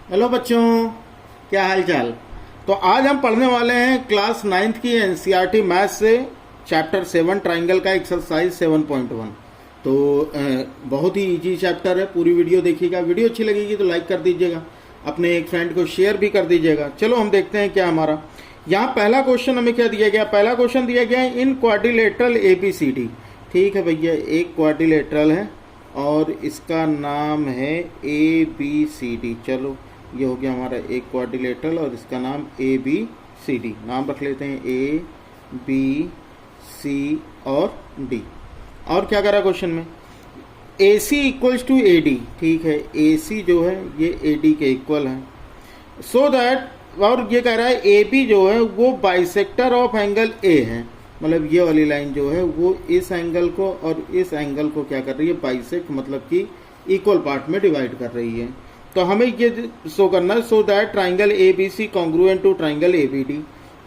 Hello बच्चों, क्या हाल चाल। तो आज हम पढ़ने वाले हैं क्लास 9th की एनसीईआरटी मैथ से चैप्टर 7 ट्राइंगल का एक्सरसाइज 7.1। तो बहुत ही इजी चैप्टर है। पूरी वीडियो देखिएगा। वीडियो अच्छी लगेगी तो लाइक कर दीजिएगा, अपने एक फ्रेंड को शेयर भी कर दीजिएगा। चलो हम देखते हैं क्या हमारा यहाँ पहला क्वेश्चन हमें क्या दिया गया। पहला क्वेश्चन दिया गया है इन क्वाड्रिलेटरल ABCD। ठीक है भैया, एक क्वाड्रिलेटरल है और इसका नाम है ABCD। चलो ये हो गया हमारा एक क्वाड्रिलेटरल और इसका नाम ABCD। नाम रख लेते हैं ABC और D। और क्या करा क्वेश्चन में, AC इक्वल्स टू AD। ठीक है, AC जो है ये AD के इक्वल है। सो दैट, और ये कह रहा है AB जो है वो बाइसेक्टर ऑफ एंगल A है। मतलब ये वाली लाइन जो है वो इस एंगल को और इस एंगल को क्या कर रही है, बाइसेक्ट, मतलब कि इक्वल पार्ट में डिवाइड कर रही है। तो हमें ये शो करना है, so that triangle ABC congruent to triangle ABD।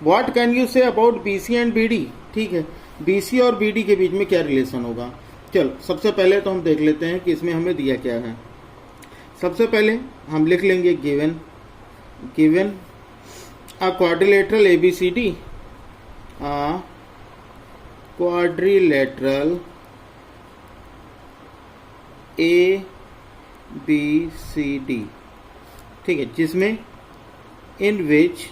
What can you say about BC and BD। ठीक है, BC और BD के बीच में क्या रिलेशन होगा। चलो सबसे पहले तो हम देख लेते हैं कि इसमें हमें दिया क्या है। सबसे पहले हम लिख लेंगे given a quadrilateral ABCD, a quadrilateral ABCD। ठीक है, जिसमें इन विच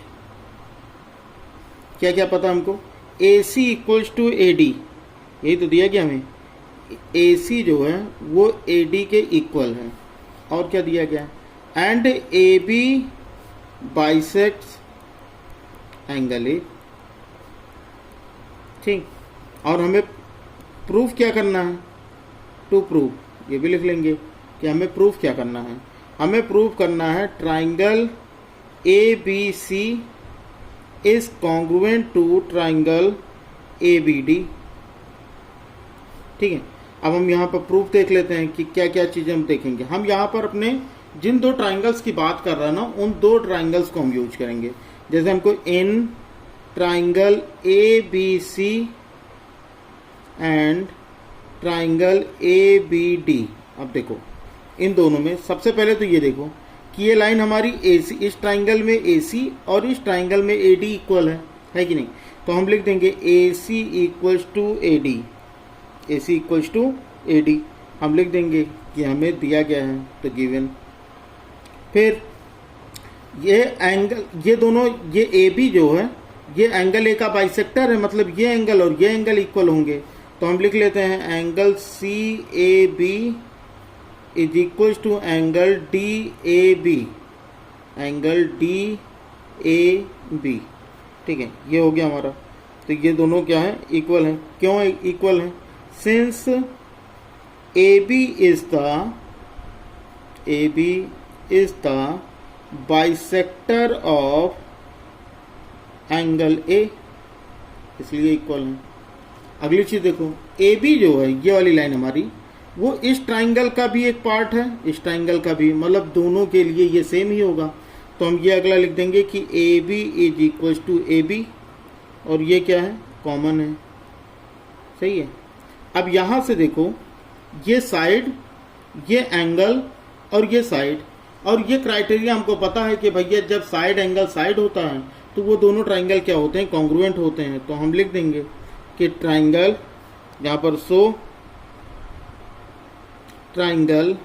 क्या क्या पता हमको, AC इक्वल्स टू AD, यही तो दिया गया हमें। AC जो है वो AD के इक्वल है। और क्या दिया गया, and AB bisects angle A। ठीक, और हमें प्रूफ क्या करना है, टू प्रूव, ये भी लिख लेंगे कि हमें प्रूफ क्या करना है। हमें प्रूफ करना है triangle ABC is congruent to triangle ABD। ठीक है, अब हम यहाँ पर प्रूफ देख लेते हैं कि क्या क्या चीज़ें हम देखेंगे। हम यहाँ पर अपने जिन दो ट्राइंगल्स की बात कर रहे हैं ना, उन दो ट्राइंगल्स को हम यूज करेंगे। जैसे हमको इन triangle ABC and triangle ABD। अब देखो इन दोनों में सबसे पहले तो ये देखो कि ये लाइन हमारी AC, इस ट्राइंगल में AC और इस ट्राइंगल में AD इक्वल है कि नहीं। तो हम लिख देंगे AC equals to AD, AC equals to AD। हम लिख देंगे कि हमें दिया गया है, तो गिवन। फिर ये एंगल, ये दोनों, ये AB जो है ये एंगल A का बाइसेक्टर है, मतलब ये एंगल और ये एंगल इक्वल होंगे। तो हम लिख लेते हैं angle CAB is equals to angle DAB, angle DAB। ठीक है, ये हो गया हमारा। तो ये दोनों क्या है, इक्वल है। क्यों इक्वल है, since AB is the bisector of angle A, इसलिए इक्वल है। अगली चीज देखो, AB जो है ये वाली लाइन हमारी, वो इस ट्राइंगल का भी एक पार्ट है, इस ट्राइंगल का भी, मतलब दोनों के लिए ये सेम ही होगा। तो हम ये अगला लिख देंगे कि AB is equal to AB, और ये क्या है, कॉमन है। सही है। अब यहां से देखो, ये साइड, ये एंगल और ये साइड, और ये क्राइटेरिया हमको पता है कि भैया जब साइड एंगल साइड होता है तो वो दोनों ट्राइंगल क्या होते हैं, कॉन्ग्रुएंट होते हैं। तो हम लिख देंगे कि ट्राइंगल, यहां पर so triangle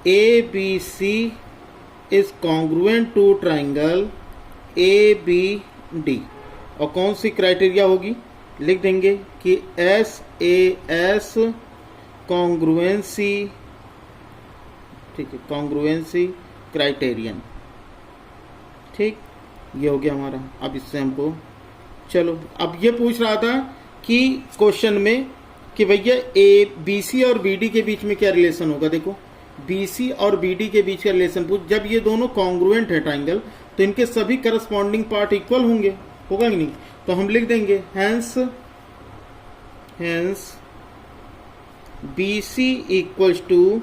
ABC is congruent to triangle ABD। और कौन सी क्राइटेरिया होगी, लिख देंगे कि SAS कॉन्ग्रुएंसी। ठीक है, कॉन्ग्रुएंसी क्राइटेरियन। ठीक, ये हो गया हमारा। अब इससे हमको, चलो अब ये पूछ रहा था कि क्वेश्चन में कि भैया BC और BD के बीच में क्या रिलेशन होगा। देखो BC और BD के बीच का रिलेशन पूछ, जब ये दोनों कॉन्ग्रुएंट है ट्राइंगल तो इनके सभी करस्पॉन्डिंग पार्ट इक्वल होंगे, होगा कि नहीं। तो हम लिख देंगे hence BC equals to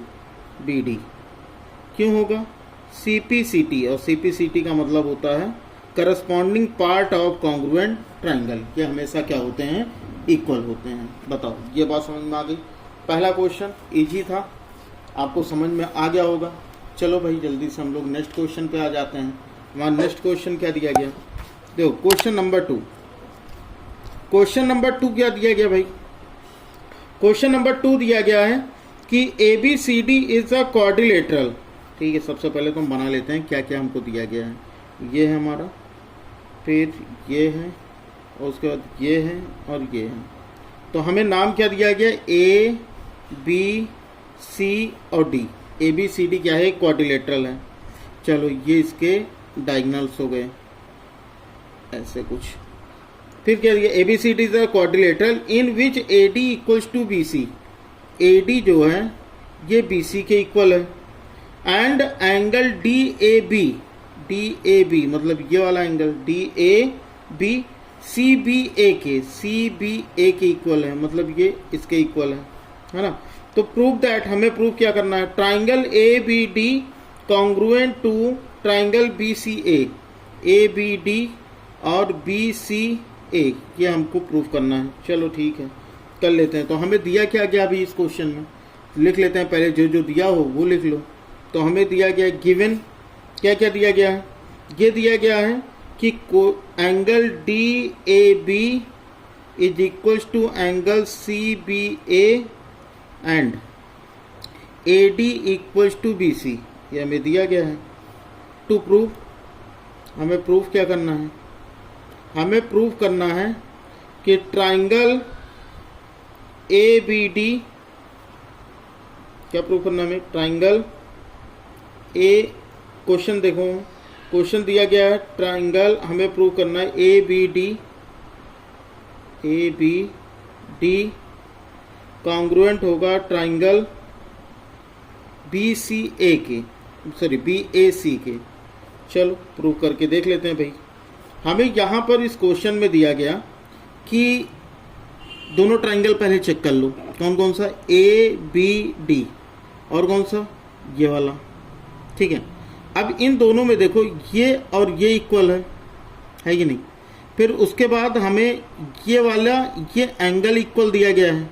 BD। क्यों होगा, CPCT, और CPCT का मतलब होता है corresponding part of congruent triangle. ये हमेशा क्या होते हैं, इक्वल होते हैं। बताओ, ये बात समझ में आ गई। पहला क्वेश्चन इजी था, आपको समझ में आ गया होगा। चलो भाई जल्दी से हम लोग नेक्स्ट क्वेश्चन पे आ जाते हैं। हमारा नेक्स्ट क्वेश्चन क्या दिया गया, देखो क्वेश्चन नंबर 2। क्वेश्चन नंबर 2 क्या दिया गया भाई, क्वेश्चन नंबर 2 दिया गया है कि ABCD इज अ क्वाड्रिलेटरल। ठीक है, सबसे पहले तो हम बना लेते हैं क्या क्या हमको दिया गया है। ये है हमारा, फिर ये है, और उसके बाद ये है और ये है। तो हमें नाम क्या दिया गया, ABC और D। ABCD क्या है, क्वाड्रिलेटरल है। चलो ये इसके डायगोनल्स हो गए ऐसे कुछ। फिर क्या दिया, ABCD is a quadrilateral in which AD equals to BC। AD जो है ये BC के इक्वल है, एंड एंगल DAB मतलब ये वाला एंगल DAB CBA के इक्वल है, मतलब ये इसके इक्वल है ना। तो प्रूव दैट, हमें प्रूव क्या करना है, triangle ABD congruent to triangle BCA। ABD और BCA ये हमको प्रूव करना है। चलो ठीक है, कर लेते हैं। तो हमें दिया क्या गया अभी इस क्वेश्चन में, लिख लेते हैं पहले, जो जो दिया हो वो लिख लो। तो हमें दिया गया गिवन, क्या क्या दिया गया है, ये दिया गया है कि angle DAB is equals to angle CBA and AD equals to BC, ये हमें दिया गया है। टू प्रूव, हमें प्रूफ क्या करना है, हमें प्रूव करना है कि ट्राइंगल ABD, क्या प्रूव करना है हमें, ट्राइंगल क्वेश्चन देखो, क्वेश्चन दिया गया है ट्राइंगल, हमें प्रूव करना है ABD कॉन्ग्रुएंट होगा ट्राइंगल BCA के, सॉरी BAC के। चलो प्रूव करके देख लेते हैं भाई। हमें यहाँ पर इस क्वेश्चन में दिया गया कि दोनों ट्राइंगल पहले चेक कर लो, कौन कौन सा, ABD और कौन सा, ये वाला। ठीक है, अब इन दोनों में देखो ये और ये इक्वल है कि नहीं। फिर उसके बाद हमें ये वाला, ये एंगल इक्वल दिया गया है,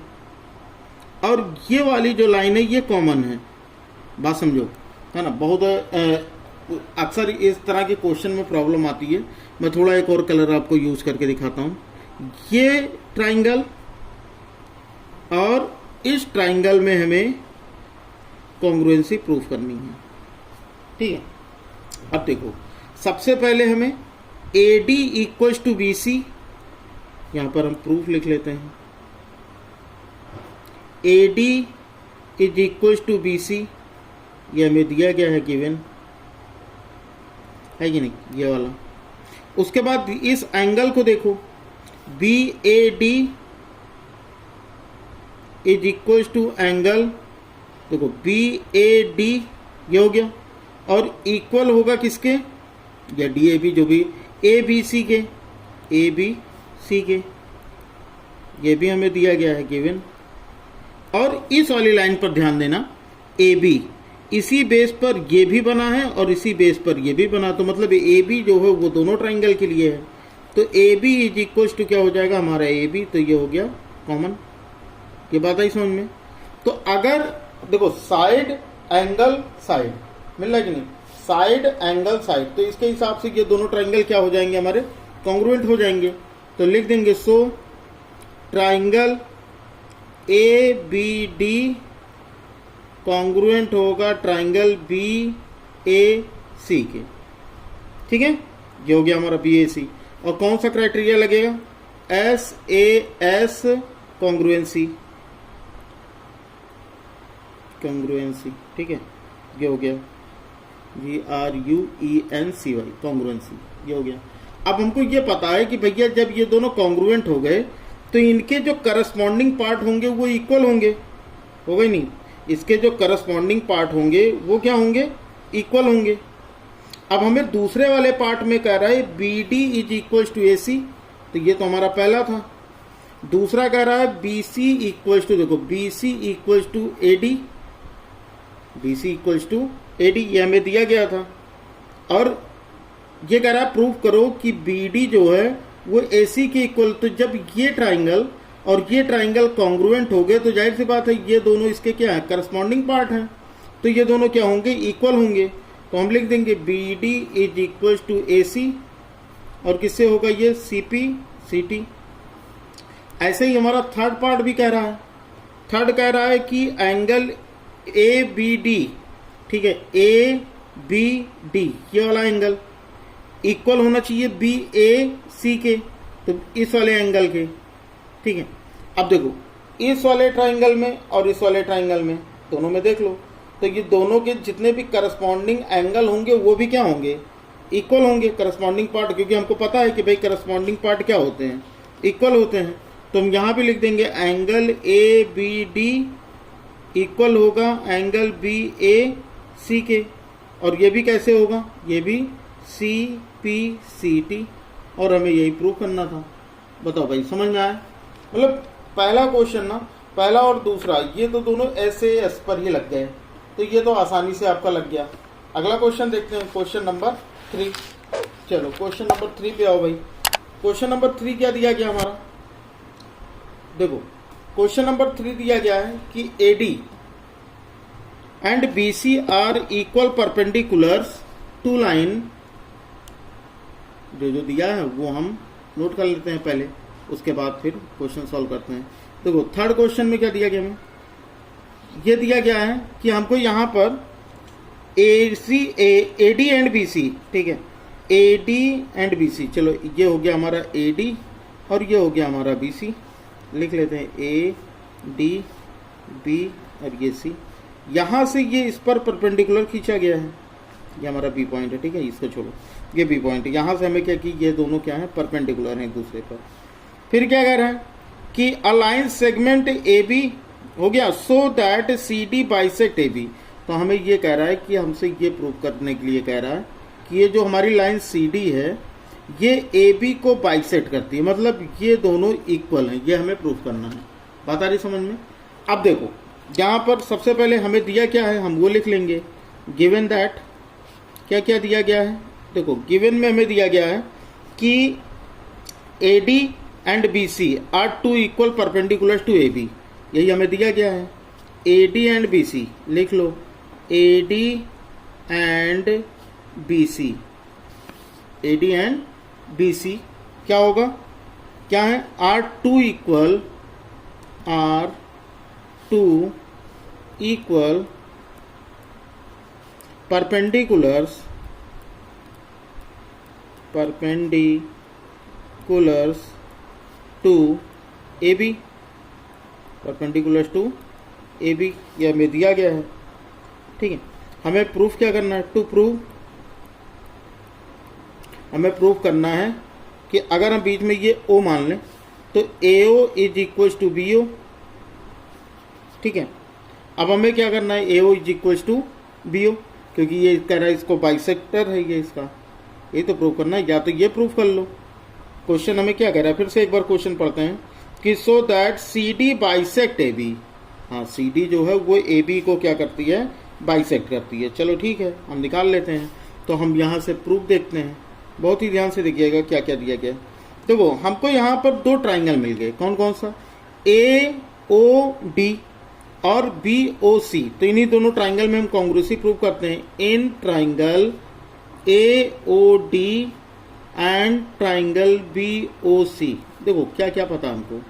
और ये वाली जो लाइन है ये कॉमन है। बात समझो, है ना। बहुत अक्सर इस तरह के क्वेश्चन में प्रॉब्लम आती है। मैं थोड़ा एक और कलर आपको यूज करके दिखाता हूँ। ये ट्राइंगल और इस ट्राइंगल में हमें कॉन्ग्रुएंसी प्रूफ करनी है। ठीक है, अब देखो सबसे पहले हमें AD इक्वल्स टू BC, यहां पर हम प्रूफ लिख लेते हैं। AD is equals to BC, ये हमें दिया गया है, गिवन है कि नहीं, ये वाला। उसके बाद इस एंगल को देखो, BAD is equals to angle, देखो BAD ये हो गया, और इक्वल होगा किसके, या DAB जो भी ABC के, ये भी हमें दिया गया है गिवन। और इस वाली लाइन पर ध्यान देना, AB इसी बेस पर ये भी बना है और इसी बेस पर ये भी बना, तो मतलब AB जो है वो दोनों ट्राइंगल के लिए है। तो AB इज इक्वल्स टू क्या हो जाएगा हमारा AB, तो ये हो गया कॉमन। ये बात आई समझ में। तो अगर देखो साइड एंगल साइड मिल रहा है कि नहीं, साइड एंगल साइड, तो इसके हिसाब से ये दोनों ट्राइंगल क्या हो जाएंगे हमारे, कॉन्ग्रुएंट हो जाएंगे। तो लिख देंगे सो ट्राइंगल ABD कॉन्ग्रुएंट होगा ट्राइंगल BAC के। ठीक है, ये हो गया हमारा BAC। और कौन सा क्राइटेरिया लगेगा, SAS कॉन्ग्रुएंसी, ठीक है, ये हो गया GRUENCY कॉन्ग्रुएंसी, ये हो गया। अब हमको ये पता है कि भैया जब ये दोनों कॉन्ग्रुएंट हो गए तो इनके जो करस्पॉन्डिंग पार्ट होंगे वो इक्वल होंगे, हो गए नहीं, इसके जो करस्पॉन्डिंग पार्ट होंगे वो क्या होंगे, इक्वल होंगे। अब हमें दूसरे वाले पार्ट में कह रहा है BD is equals to AC, तो ये तो हमारा पहला था। दूसरा कह रहा है BC इक्वल्स टू, देखो BC इक्वल्स टू AD, ये हमें दिया गया था। और ये कह रहा है प्रूव करो कि BD जो है वो AC के इक्वल। तो जब ये ट्राइंगल और ये ट्राइंगल कॉन्ग्रुएंट हो गए तो जाहिर सी बात है ये दोनों इसके क्या है, करस्पॉन्डिंग पार्ट हैं। तो ये दोनों क्या होंगे, इक्वल होंगे। तो हम लिख देंगे B D is equal to A C, और किससे होगा ये, सी पी सी टी। ऐसे ही हमारा थर्ड पार्ट भी कह रहा है, थर्ड कह रहा है कि एंगल ए बी डी, ठीक है, ए बी डी ये वाला एंगल इक्वल होना चाहिए बी ए सी के, तो इस वाले एंगल के, ठीक है। अब देखो इस वाले ट्राइंगल में और इस वाले ट्राइंगल में, दोनों में देख लो, तो ये दोनों के जितने भी करस्पॉन्डिंग एंगल होंगे वो भी क्या होंगे, इक्वल होंगे, करस्पॉन्डिंग पार्ट, क्योंकि हमको पता है कि भाई करस्पॉन्डिंग पार्ट क्या होते हैं, इक्वल होते हैं। तो हम यहाँ पे लिख देंगे angle a b d equal होगा एंगल बी ए सी के, और ये भी कैसे होगा, ये भी सी पी सी टी, और हमें यही प्रूव करना था। बताओ भाई समझ में आया? मतलब पहला क्वेश्चन ना, पहला और दूसरा ये तो दोनों ऐसे एस पर ही लग गए, तो ये तो आसानी से आपका लग गया। अगला क्वेश्चन देखते हैं, क्वेश्चन नंबर 3। चलो क्वेश्चन नंबर 3 पे आओ भाई। क्वेश्चन नंबर 3 क्या दिया गया हमारा, देखो क्वेश्चन नंबर 3 दिया गया है कि AD and BC are equal perpendiculars to line, जो दिया है वो हम नोट कर लेते हैं पहले, उसके बाद फिर क्वेश्चन सॉल्व करते हैं। देखो थर्ड क्वेश्चन में क्या दिया गया हमें, ये दिया गया है कि हमको यहाँ पर AD एंड BC, ठीक है, AD एंड BC, चलो ये हो गया हमारा AD और ये हो गया हमारा BC, लिख लेते हैं AD B और ये C। यहाँ से ये इस पर परपेंडिकुलर खींचा गया है, ये हमारा B पॉइंट है, ठीक है, इसको छोड़ो, ये B पॉइंट है। यहाँ से हमें क्या कि ये दोनों क्या है, परपेंडिकुलर हैं एक दूसरे पर। फिर क्या कह रहा है कि अलाइन सेगमेंट AB हो गया so that CD bisect AB। तो हमें ये कह रहा है कि हमसे ये प्रूव करने के लिए कह रहा है कि ये जो हमारी लाइन CD है ये AB को बाइसेक्ट करती है, मतलब ये दोनों इक्वल हैं, ये हमें प्रूव करना है। बात आ रही समझ में? अब देखो यहाँ पर सबसे पहले हमें दिया क्या है, हम वो लिख लेंगे, गिवन दैट, क्या क्या दिया गया है, देखो गिवन में हमें दिया गया है कि AD and BC are two equal perpendicular to AB, यही हमें दिया गया है। AD एंड BC लिख लो, AD and BC, AD and BC क्या होगा, क्या है, R2 equal perpendiculars to AB, perpendiculars to AB, यह हमें दिया गया है, ठीक है। हमें प्रूफ क्या करना है, टू प्रूव, हमें प्रूव करना है कि अगर हम बीच में ये O मान लें तो AO is equal to BO, ठीक है। अब हमें क्या करना है, AO is equal to BO, क्योंकि ये कह रहा है इसको बाइसेक्टर है ये इसका, ये तो प्रूव करना है, या तो ये प्रूव कर लो। क्वेश्चन हमें क्या कह रहा है, फिर से एक बार क्वेश्चन पढ़ते हैं कि so that CD bisect AB, हाँ CD जो है वो AB को क्या करती है, बाइसेक्ट करती है। चलो ठीक है, हम निकाल लेते हैं। तो हम यहाँ से प्रूफ देखते हैं, बहुत ही ध्यान से देखिएगा क्या क्या दिया गया। देखो हमको यहाँ पर दो ट्राइंगल मिल गए, कौन कौन सा, AOD और BOC। तो इन्हीं दोनों ट्राइंगल में हम कॉन्ग्रुएंसी प्रूव करते हैं। In triangle AOD and triangle BOC, देखो क्या क्या पता हमको,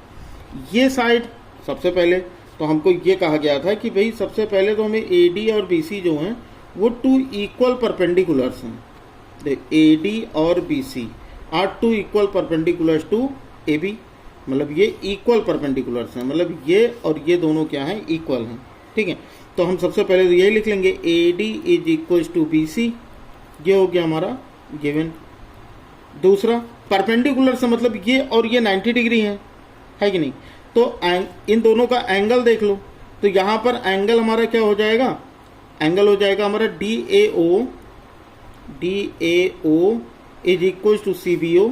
ये साइड सबसे पहले तो हमको ये कहा गया था कि भाई सबसे पहले तो हमें AD और BC जो हैं वो टू इक्वल परपेंडिकुलर्स हैं। AD और BC are two equal perpendiculars to AB, मतलब ये इक्वल परपेंडिकुलर्स हैं, मतलब ये और ये दोनों क्या हैं, इक्वल हैं, ठीक है। तो हम सबसे पहले तो यही लिख लेंगे, AD is equal to BC, ये हो गया हमारा गिवन। दूसरा परपेंडिकुलर से मतलब ये और ये 90 डिग्री है कि नहीं, तो इन दोनों का एंगल देख लो। तो यहाँ पर एंगल हमारा क्या हो जाएगा, एंगल हो जाएगा हमारा DAO is equal to CBO।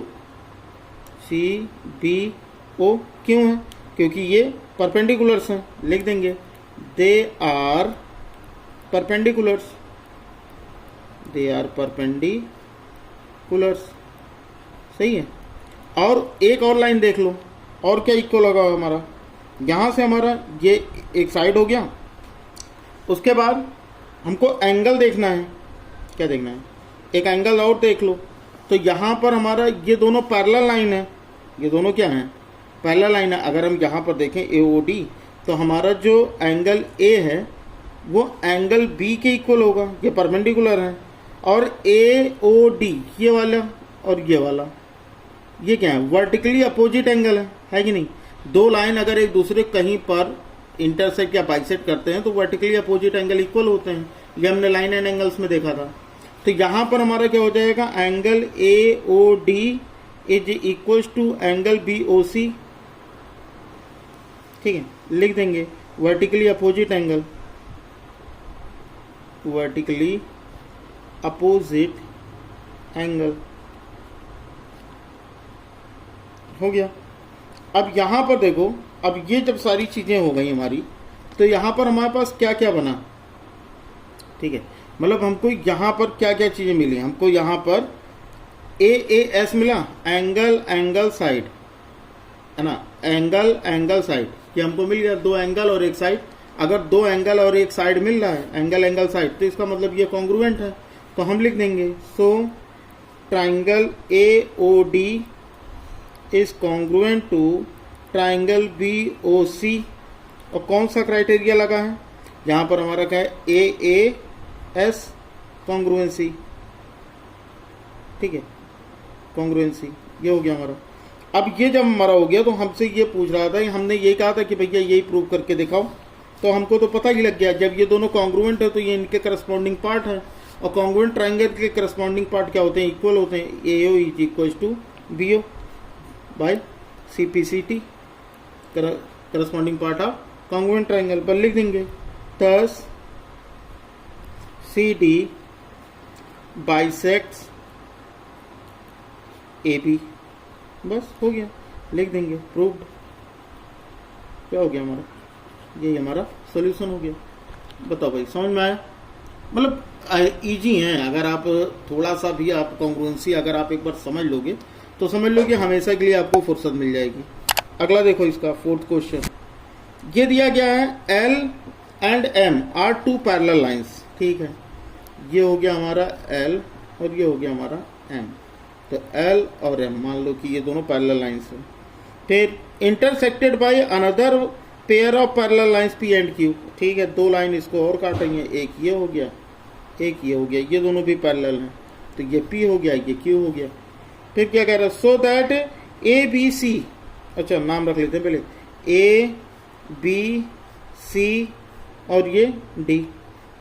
क्यों है, क्योंकि ये परपेंडिकुलर्स हैं, लिख देंगे दे आर परपेंडिकुलर्स, सही है। और एक और लाइन देख लो, और क्या इक्वल होगा हमारा, यहाँ से हमारा ये एक साइड हो गया, उसके बाद हमको एंगल देखना है, क्या देखना है, एक एंगल और देख लो। तो यहाँ पर हमारा ये दोनों पैरेलल लाइन है, ये दोनों क्या हैं, पैरेलल लाइन है। अगर हम यहाँ पर देखें AOD, तो हमारा जो एंगल A है वो एंगल B के इक्वल होगा, ये परपेंडिकुलर है। और AOD ये वाला और ये वाला, ये क्या है, वर्टिकली अपोजिट एंगल है कि नहीं। दो लाइन अगर एक दूसरे कहीं पर इंटरसेक्ट या बाइसेक्ट करते हैं तो वर्टिकली अपोजिट एंगल इक्वल होते हैं, ये हमने लाइन एंड एंगल्स में देखा था। तो यहाँ पर हमारा क्या हो जाएगा, angle AOD is equals to angle BOC, ठीक है, लिख देंगे vertically opposite angle, vertically opposite angle हो गया। अब यहाँ पर देखो, अब ये जब सारी चीजें हो गई हमारी, तो यहाँ पर हमारे पास क्या क्या बना, ठीक है, मतलब हमको यहाँ पर क्या क्या चीजें मिली। हमको यहाँ पर AAS मिला, एंगल एंगल साइड, है ना, एंगल एंगल साइड, ये हमको मिल गया, दो एंगल और एक साइड। अगर दो एंगल और एक साइड मिल रहा है, एंगल एंगल साइड, तो इसका मतलब ये कॉन्ग्रुएंट है। तो हम लिख देंगे so triangle AOD is congruent to triangle BOC। और कौन सा क्राइटेरिया लगा है यहाँ पर, हमारा क्या है, AAS कॉन्ग्रुएंसी, ठीक है, कॉन्ग्रुएंसी, ये हो गया हमारा। अब ये जब हमारा हो गया तो हमसे ये पूछ रहा था, हमने ये कहा था कि भैया यही प्रूव करके दिखाओ, तो हमको तो पता ही लग गया, जब ये दोनों कॉन्ग्रुएंट है तो ये इनके करस्पॉन्डिंग पार्ट है। और कॉन्ग्रुएंट ट्राइंगल के करस्पॉन्डिंग पार्ट क्या होते हैं, इक्वल होते हैं। AO is equal to BO by CPCT, corresponding part of congruent triangle, पर लिख देंगे थस CD बाइसेक्ट्स AB, बस हो गया, लिख देंगे प्रूव्ड। क्या हो गया हमारा, यही हमारा सॉल्यूशन हो गया। बताओ भाई, समझ में आया? मतलब इजी है, अगर आप थोड़ा सा भी आप कॉन्ग्रुएंसी अगर आप एक बार समझ लोगे तो समझ लो कि हमेशा के लिए आपको फुर्सत मिल जाएगी। अगला देखो, इसका फोर्थ क्वेश्चन ये दिया गया है, L and M are two parallel lines, ठीक है, ये हो गया हमारा L और ये हो गया हमारा M। तो L और M मान लो कि ये दोनों पैरेलल लाइंस हैं। फिर intersected by another pair of parallel lines P and Q, ठीक है, दो लाइन इसको और काट रही है, एक ये हो गया, एक ये हो गया, ये दोनों भी पैरेलल हैं, तो ये P हो गया, ये Q हो गया। फिर क्या कह रहा है, सो दैट ABC, अच्छा नाम रख लेते हैं पहले, ABC और ये D,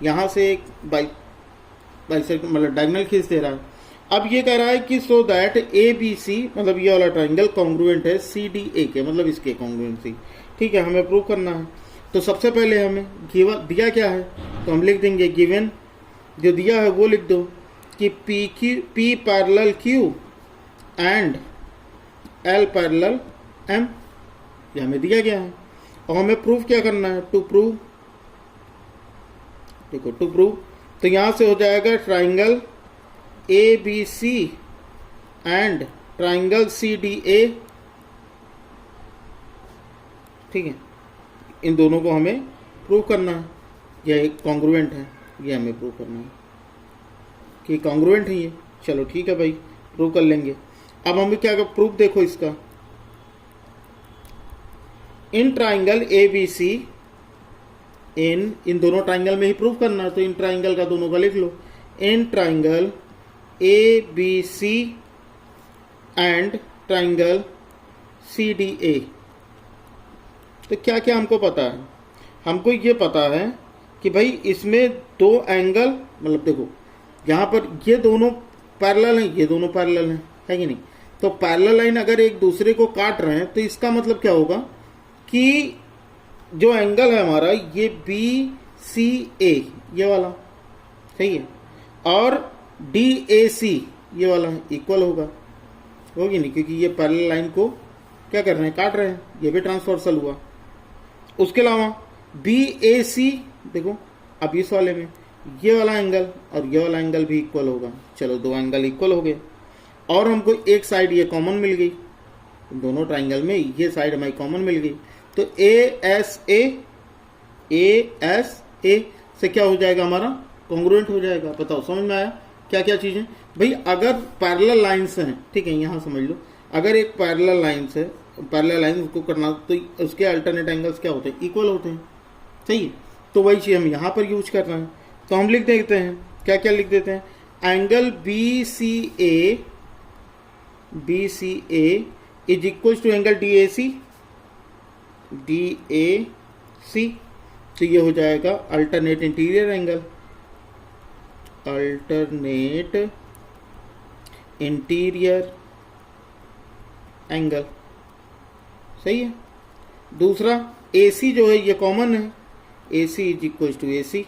यहाँ से एक बाइसेक्ट मतलब डायगोनल खींच दे रहा है। अब ये कह रहा है कि सो दैट ABC मतलब ये वाला ट्राइंगल कॉन्ग्रुएंट है CDA के, मतलब इसके कॉन्ग्रुएंसी, ठीक है, हमें प्रूव करना है। तो सबसे पहले हमें दिया क्या है, तो हम लिख देंगे गिवन, जो दिया है वो लिख दो कि P parallel Q and L parallel M, ये हमें दिया गया है। और हमें प्रूफ क्या करना है, टू प्रूव, देखो टू प्रूव, तो यहां से हो जाएगा triangle ABC and triangle CDA, ठीक है, इन दोनों को हमें प्रूव करना है, यह कॉन्ग्रुएंट है, ये हमें प्रूव करना है कि कॉन्ग्रुएंट है ये। चलो ठीक है भाई, प्रूव कर लेंगे। अब हमें क्या प्रूफ देखो इसका, इन ट्राइंगल ABC, इन दोनों ट्राइंगल में ही प्रूफ करना है, तो इन ट्राइंगल का दोनों का लिख लो, in triangle ABC and triangle CDA। तो क्या क्या हमको पता है, हमको ये पता है कि भाई इसमें दो एंगल, मतलब देखो यहाँ पर ये दोनों पैरेलल हैं, ये दोनों पैरेलल हैं, है कि नहीं। तो पैरेलल लाइन अगर एक दूसरे को काट रहे हैं तो इसका मतलब क्या होगा कि जो एंगल है हमारा ये BCA ये वाला, सही है, और DAC ये वाला इक्वल होगी नहीं, क्योंकि ये पैरेलल लाइन को क्या कर रहे हैं, काट रहे हैं, ये भी ट्रांसवर्सल हुआ। उसके अलावा BAC देखो, अब इस वाले में ये वाला एंगल और ये वाला एंगल भी इक्वल होगा। चलो दो एंगल इक्वल हो गए, और हमको एक साइड ये कॉमन मिल गई, दोनों ट्राइंगल में ये साइड हमारी कॉमन मिल गई। तो ASA से क्या हो जाएगा हमारा कॉन्ग्रुएंट हो जाएगा। बताओ समझ में आया क्या क्या चीजें भाई। अगर पैरेलल लाइंस हैं, ठीक है, यहाँ समझ लो, अगर एक पैरेलल लाइंस है, पैरेलल लाइन को करना तो उसके अल्टरनेट एंगल्स क्या होते हैं, इक्वल होते हैं, सही है। तो वही चीज हम यहाँ पर यूज कर रहे हैं। तो हम लिख देते हैं, क्या क्या लिख देते हैं, एंगल बी सी ए इज इक्वल टू एंगल डी ए सी, तो ये हो जाएगा alternate interior angle, alternate interior angle, सही है। दूसरा AC जो है ये कॉमन है, AC is equal to AC,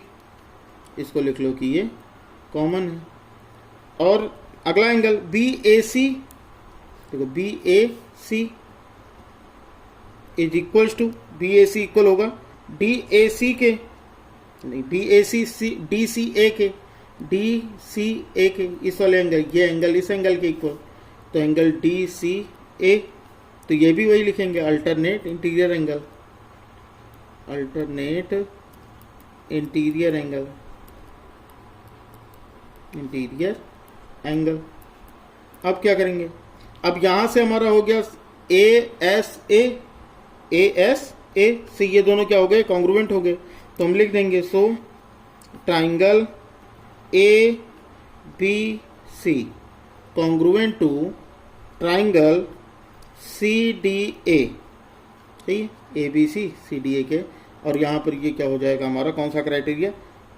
इसको लिख लो कि ये कॉमन है। और अगला एंगल BAC, देखो BAC is equal to, BAC equal होगा DAC के, नहीं DCA के, इस वाले एंगल, ये एंगल इस एंगल के इक्वल, तो एंगल DCA, तो ये भी वही लिखेंगे alternate interior angle, alternate interior angle, interior angle. अब क्या करेंगे, अब यहां से हमारा हो गया ASA से ये दोनों क्या हो गए, कॉन्ग्रुएंट हो गए। तो हम लिख देंगे so triangle ABC congruent to triangle CDA, सही है, ABC CDA के। और यहाँ पर ये क्या हो जाएगा हमारा, कौन सा क्राइटेरिया,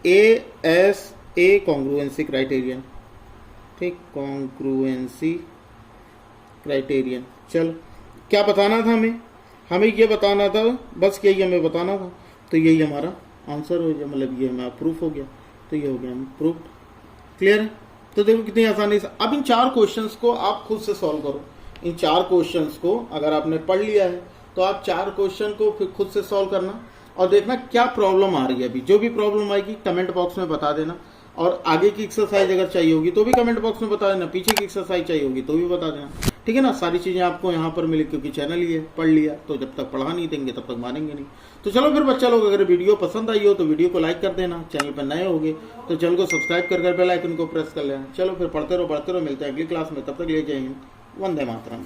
ASA कॉन्ग्रुएंसी क्राइटेरियन, ठीक, कॉन्ग्रुएंसी क्राइटेरियन। चलो क्या बताना था हमें ये बताना था, बस यही हमें बताना था। तो यही हमारा आंसर हो गया, मतलब ये हमारा प्रूफ हो गया, तो ये हो गया प्रूफ। क्लियर है। तो देखो कितनी आसानी से, अब इन 4 क्वेश्चंस को आप खुद से सॉल्व करो। इन 4 क्वेश्चंस को अगर आपने पढ़ लिया है तो आप 4 क्वेश्चन को फिर खुद से सॉल्व करना और देखना क्या प्रॉब्लम आ रही है। अभी जो भी प्रॉब्लम आएगी कमेंट बॉक्स में बता देना, और आगे की एक्सरसाइज अगर चाहिए होगी तो भी कमेंट बॉक्स में बता देना, पीछे की एक्सरसाइज चाहिए होगी तो भी बता देना, ठीक है ना। सारी चीजें आपको यहाँ पर मिले, क्योंकि चैनल ही है, पढ़ लिया तो जब तक पढ़ा नहीं देंगे तब तक मानेंगे नहीं। तो चलो फिर बच्चा लोग, अगर वीडियो पसंद आई हो तो वीडियो को लाइक कर देना, चैनल पर नए होगे तो चैनल को सब्सक्राइब कर बेल आइकन को प्रेस कर लेना। चलो फिर पढ़ते रहो, मिलते हैं अगली क्लास में, तब तक ले जय हिंद, वंदे मातरम।